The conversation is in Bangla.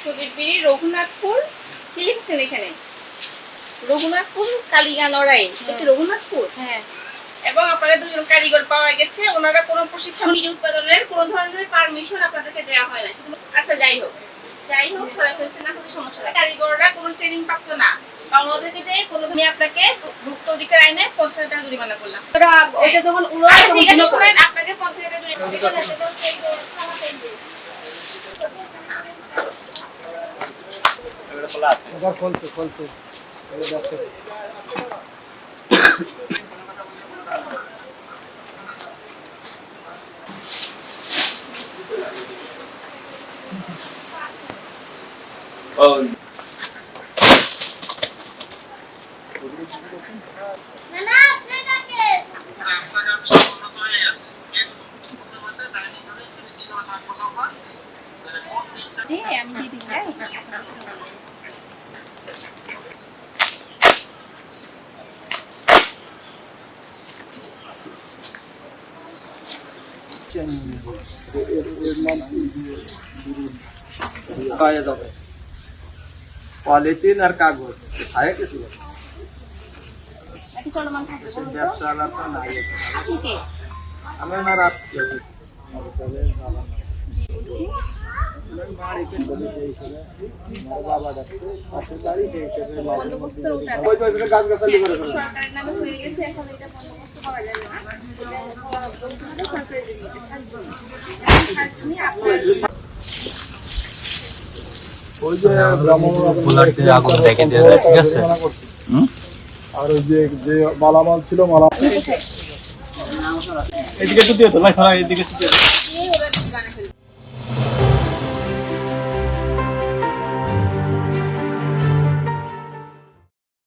সুদীপগিরি রঘুনাথপুর কি লিখছেন এখানে? রঘুনাথপুর কালিগানড়াই, এটা রঘুনাথপুর। হ্যাঁ। এবং আপনাদের দুজন কারিগর পাওয়া গেছে, ওনারা কোনো প্রশিক্ষণ উৎপাদনের কোনো ধরনের পারমিশন আপনাদেরকে দেওয়া হয় না। আচ্ছা যাই হোক সরাই ফেলছে না, কোনো সমস্যা নাই। কারিগররা কোনো ট্রেনিং প্রাপ্ত না, কারণ ওদেরকে যে কোনো আমি আপনাকে ভুক্ত অধিকার আইনে 50,000 টাকা জরিমানা করলাম। ওইটা যখন ঠিক আছে শুনেন, আপনাকে 50,000 টাকা জরিমানা ফলছে আমি দিদি যাই। পলিথিন আর কাগজ আগে কিছু একটু চলমান থাকবে ব্যবসা তো নাই ঠিক আমি না রাত বন্দোবস্ত সরকারের নামে হয়ে গেছে, এখন এটা বন্দোবস্ত করা যাবে না। ওই যে আগুন দেখে দিয়ে ঠিক আছে। আর ওই যে মালামাল ছিল মালামাল এদিকে তো দিয়ে তো ভাই সারা এদিকে